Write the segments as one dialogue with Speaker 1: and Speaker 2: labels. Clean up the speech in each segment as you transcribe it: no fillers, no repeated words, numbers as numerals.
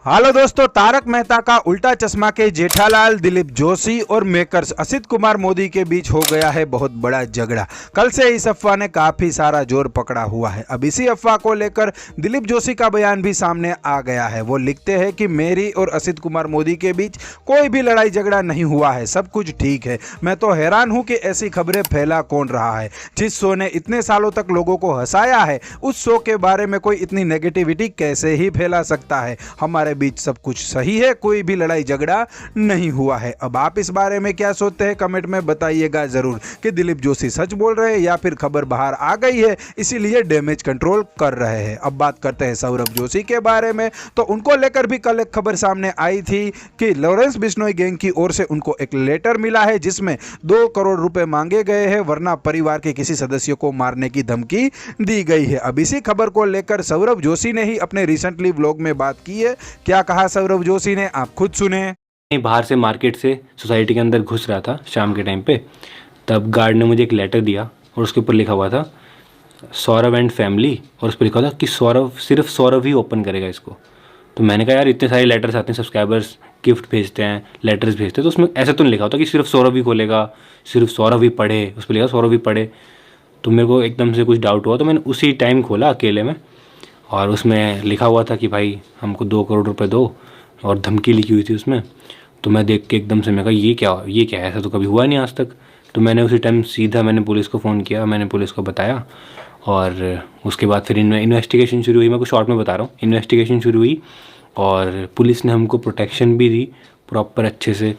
Speaker 1: Hello दोस्तों, तारक मेहता का उल्टा चश्मा के जेठालाल, दिलीप जोशी और मेकर्स असित कुमार मोदी के बीच हो गया है बहुत बड़ा झगड़ा। कल से इस अफवाह ने काफी सारा जोर पकड़ा हुआ है। अब इसी अफवाह को लेकर दिलीप जोशी का बयान भी सामने आ गया है। वो लिखते हैं कि मेरी और असित कुमार मोदी के बीच कोई भी लड़ाई झगड़ा नहीं हुआ है, सब कुछ ठीक है। मैं तो हैरान हूँ कि ऐसी खबरें फैला कौन रहा है। जिस शो ने इतने सालों तक लोगों को हंसाया है, उस शो के बारे में कोई इतनी नेगेटिविटी कैसे ही फैला सकता है। हमारे बीच सब कुछ सही है, कोई भी लड़ाई झगड़ा नहीं हुआ है। अब आप इस बारे में क्या सोचते हैं, कमेंट में बताइएगा जरूर कि दिलीप जोशी सच बोल रहे हैं या फिर खबर बाहर आ गई है इसीलिए डैमेज कंट्रोल कर रहे हैं। अब बात करते हैं सौरभ जोशी के बारे में। तो उनको लेकर भी कल एक खबर सामने आई थी कि लॉरेंस बिश्नोई गैंग की ओर से उनको एक लेटर मिला है जिसमें 2 करोड़ रुपए मांगे गए हैं, वरना परिवार के किसी सदस्य को मारने की धमकी दी गई है। अब इसी खबर को लेकर सौरभ जोशी ने ही अपने रिसेंटली व्लॉग में बात की है। क्या कहा सौरभ जोशी ने, आप खुद सुने।
Speaker 2: बाहर से मार्केट से सोसाइटी के अंदर घुस रहा था शाम के टाइम पे, तब गार्ड ने मुझे एक लेटर दिया और उसके ऊपर लिखा हुआ था सौरभ एंड फैमिली, और उस पर लिखा था कि सौरभ, सिर्फ सौरभ ही ओपन करेगा इसको। तो मैंने कहा यार इतने सारे लेटर्स आते हैं, सब्सक्राइबर्स गिफ्ट भेजते हैं, लेटर्स भेजते हैं, तो उसमें ऐसा तो नहीं लिखा होता कि सिर्फ सौरभ ही खोलेगा, सिर्फ सौरभ ही पढ़े, उस पर लिखा सौरभ ही पढ़े। तो मेरे को एकदम से कुछ डाउट हुआ, तो मैंने उसी टाइम खोला अकेले में, और उसमें लिखा हुआ था कि भाई हमको 2 करोड़ रुपए दो, और धमकी लिखी हुई थी उसमें। तो मैं देख के एकदम से मैं कहा ये क्या है, ऐसा तो कभी हुआ नहीं आज तक। तो मैंने उसी टाइम सीधा मैंने पुलिस को फ़ोन किया, मैंने पुलिस को बताया, और उसके बाद फिर इन्वेस्टिगेशन शुरू हुई। मैं कुछ शॉर्ट में बता रहा हूँ। इन्वेस्टिगेशन शुरू हुई और पुलिस ने हमको प्रोटेक्शन भी दी प्रॉपर अच्छे से।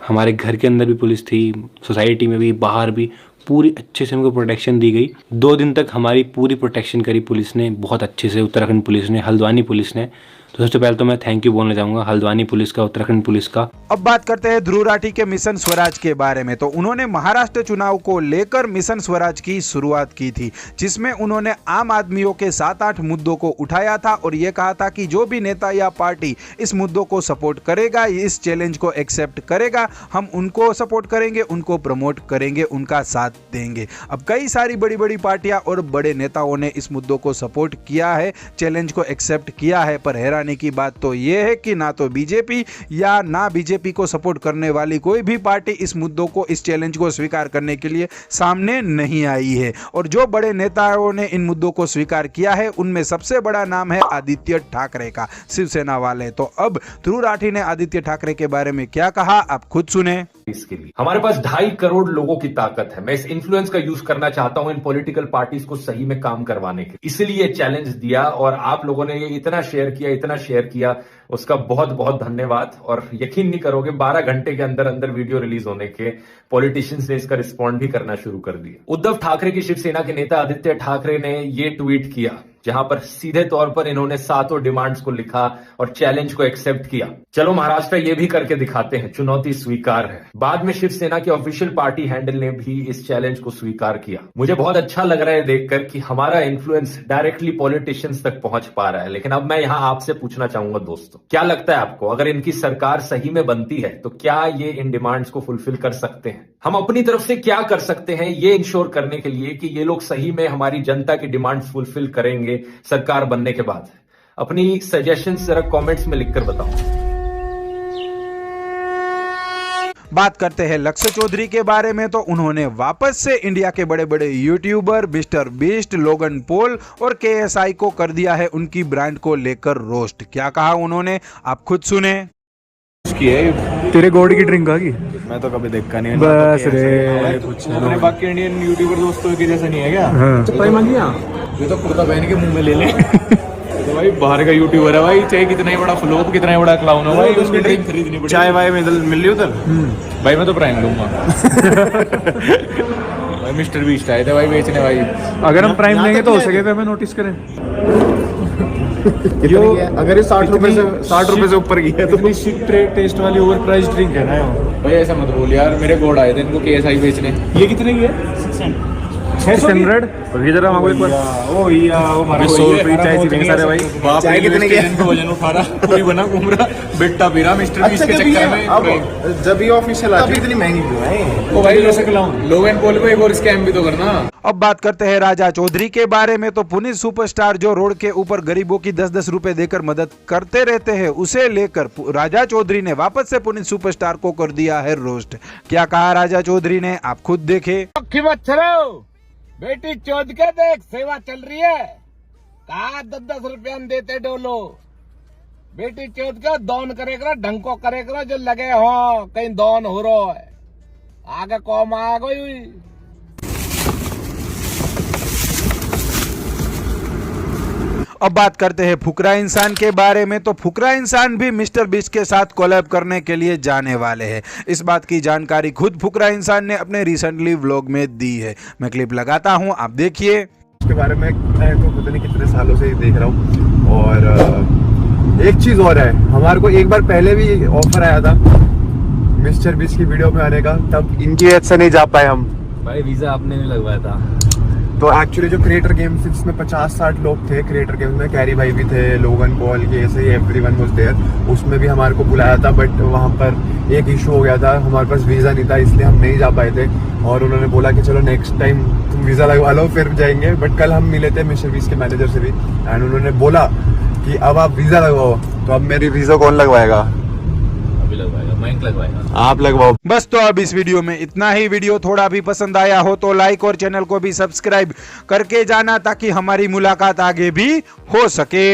Speaker 2: हमारे घर के अंदर भी पुलिस थी, सोसाइटी में भी, बाहर भी, पूरी अच्छे से हमको प्रोटेक्शन दी गई। 2 दिन तक हमारी पूरी प्रोटेक्शन करी पुलिस ने, बहुत अच्छे से। उत्तराखंड पुलिस ने, हल्द्वानी पुलिस ने। तो सबसे पहले तो मैं थैंक यू बोलना चाहूँगा हल्द्वानी पुलिस का, उत्तराखंड पुलिस का।
Speaker 1: अब बात करते हैं ध्रुव राठी के मिशन स्वराज के बारे में। तो उन्होंने महाराष्ट्र चुनाव को लेकर मिशन स्वराज की शुरुआत की थी, जिसमें उन्होंने आम आदमियों के 7-8 मुद्दों को उठाया था और ये कहा था कि जो भी नेता या पार्टी इस मुद्दों को सपोर्ट करेगा, इस चैलेंज को एक्सेप्ट करेगा, हम उनको सपोर्ट करेंगे, उनको प्रमोट करेंगे, उनका साथ देंगे। अब कई सारी बड़ी बड़ी पार्टियां और बड़े नेताओं ने इस मुद्दों को सपोर्ट किया है, चैलेंज को एक्सेप्ट किया है, पर हैरानी की बात तो यह है कि ना तो बीजेपी या ना बीजेपी को सपोर्ट करने वाली कोई भी पार्टी इस मुद्दों को, इस चैलेंज को स्वीकार करने के लिए सामने नहीं आई है। और जो बड़े नेताओं ने इन मुद्दों को स्वीकार किया है उनमें सबसे बड़ा नाम है आदित्य ठाकरे का, शिवसेना वाले। तो अब ध्रुव राठी ने आदित्य ठाकरे के बारे में क्या कहा, आप खुद सुने।
Speaker 3: इसके लिए हमारे पास 2.5 करोड़ लोगों की ताकत है। मैं इस इन्फ्लुएंस का यूज करना चाहता हूं इन पॉलिटिकल पार्टीज को सही में काम करवाने के, इसलिए चैलेंज दिया। और आप लोगों ने ये इतना शेयर किया, उसका बहुत बहुत धन्यवाद। और यकीन नहीं करोगे, 12 घंटे के अंदर अंदर वीडियो रिलीज होने के पॉलिटिशियंस ने इसका रिस्पॉन्ड भी करना शुरू कर दिया। उद्धव ठाकरे की शिवसेना के नेता आदित्य ठाकरे ने ये ट्वीट किया, जहां पर सीधे तौर पर इन्होंने 7 डिमांड्स को लिखा और चैलेंज को एक्सेप्ट किया। चलो महाराष्ट्र ये भी करके दिखाते हैं, चुनौती स्वीकार है। बाद में शिवसेना के ऑफिशियल पार्टी हैंडल ने भी इस चैलेंज को स्वीकार किया। मुझे बहुत अच्छा लग रहा है देखकर कि हमारा इन्फ्लुएंस डायरेक्टली पॉलिटिशियंस तक पहुंच पा रहा है। लेकिन अब मैं यहां आपसे पूछना चाहूंगा दोस्तों, क्या लगता है आपको, अगर इनकी सरकार सही में बनती है तो क्या ये इन डिमांड्स को फुलफिल कर सकते हैं? हम अपनी तरफ से क्या कर सकते हैं ये इंश्योर करने के लिए कि ये लोग सही में हमारी जनता की डिमांड्स फुलफिल करेंगे सरकार बनने के बाद? अपनी सजेशंस जरा कमेंट्स में लिखकर बताओ।
Speaker 1: बात करते हैं लक्ष्य चौधरी के बारे में। तो उन्होंने वापस से इंडिया के बड़े बड़े YouTuber mister beast, Logan Paul और KSI को कर दिया है उनकी ब्रांड को लेकर रोस्ट। क्या कहा उन्होंने, आप खुद सुने।
Speaker 4: तेरे गॉड की ड्रिंक आ गई,
Speaker 5: मैं तो कभी देखा नहीं।
Speaker 4: बस रे
Speaker 5: कुछ बाकी इंडियन यूट्यूबर दोस्तों के जैसा नहीं है क्या?
Speaker 4: हाँ।
Speaker 5: चप्पल मांगिया, ये तो कुर्ता पहन के मुंह में ले ले। तो भाई बाहर का यूट्यूबर है भाई, चाहे कितना ही बड़ा फ्लोप, कितना ही बड़ा क्लाउन हो भाई, उसकी ड्रिंक खरीदनी पड़ेगी। चाय वाय मिल रही उधर भाई, मैं तो प्राइम लूंगा। भाई मिस्टर बीस्ट आए थे भाई बेचने भाई।
Speaker 4: अगर हम प्राइम लेंगे तो हो सके तो हमें नोटिस करें।
Speaker 5: जो अगर ये 60 रुपए से ऊपर की है तो
Speaker 4: टेस्ट वाली ओवर प्राइस ड्रिंक है ना
Speaker 5: भाई, ऐसा मत बोल यार। मेरे गॉड आए थे इनको KSI बेचने।
Speaker 4: ये कितने की है? 600 और इधर हम एक बार
Speaker 5: ओ या वो हमारा 100 रुपए चाय सी सारे भाई बाप चाय कितने के इनको वजन उठा रहा पूरी बना घूम रहा बेटा पी रहा मिस्टर बीस के चक्कर में अब जब ये ऑफिशियल आती है इतनी महंगी क्यों है ओ भाई लो सकलाऊं लोगन पोल को एक और स्कैम भी तो करना।
Speaker 1: अब बात करते हैं राजा चौधरी के बारे में। तो पुनीत सुपरस्टार जो रोड के ऊपर गरीबों की 10-10 रुपए देकर मदद करते रहते हैं, उसे लेकर राजा चौधरी ने वापस से पुनीत सुपरस्टार को कर दिया है रोस्ट। क्या कहा राजा चौधरी ने, आप खुद देखे।
Speaker 6: बेटी चौध के देख सेवा चल रही है, कहा 10-10 रुपया देते डोलो। बेटी चौथ का दौन करेगा, ढंग को करेगा, जो लगे हो कहीं दौन हो रहा है, आगे कौम आ गई।
Speaker 1: अब बात करते हैं फुकरा इंसान के बारे में। तो फुकरा इंसान भी मिस्टर बीस्ट के साथ कोलैब करने के लिए जाने वाले हैं। इस बात की जानकारी खुद फुकरा इंसान ने अपने रिसेंटली व्लॉग में दी है। मैं क्लिप लगाता हूं, आप देखिए।
Speaker 7: उसके बारे में मैं तो पता नहीं कितने सालों से देख रहा हूँ। और एक चीज और है, हमारे को एक बार पहले भी ऑफर आया था मिस्टर बीस्ट की वीडियो में आने का, तब इनकी वजह से नहीं जा पाए हम।
Speaker 2: भाई वीजा आपने नहीं लगवाया था।
Speaker 7: तो एक्चुअली जो क्रिएटर गेम्स जिसमें 50-60 लोग थे क्रिएटर गेम्स में, कैरी भाई भी थे, लोगन पॉल के, ऐसे ही एवरीवन वाज देयर, उसमें भी हमारे को बुलाया था। बट वहाँ पर एक इशू हो गया था, हमारे पास वीज़ा नहीं था, इसलिए हम नहीं जा पाए थे। और उन्होंने बोला कि चलो नेक्स्ट टाइम तुम वीज़ा लगवा लो फिर जाएंगे। बट कल हम मिले थे मिस्टर बीस्ट के मैनेजर से भी, एंड उन्होंने बोला कि अब आप वीज़ा लगवाओ। तो अब मेरी वीज़ा कौन लगवाएगा?
Speaker 2: लगवाएगा, मयंक लगवाएगा।
Speaker 7: आप लगवाओ।
Speaker 1: बस तो अब इस वीडियो में इतना ही। वीडियो थोड़ा भी पसंद आया हो तो लाइक और चैनल को भी सब्सक्राइब करके जाना, ताकि हमारी मुलाकात आगे भी हो सके।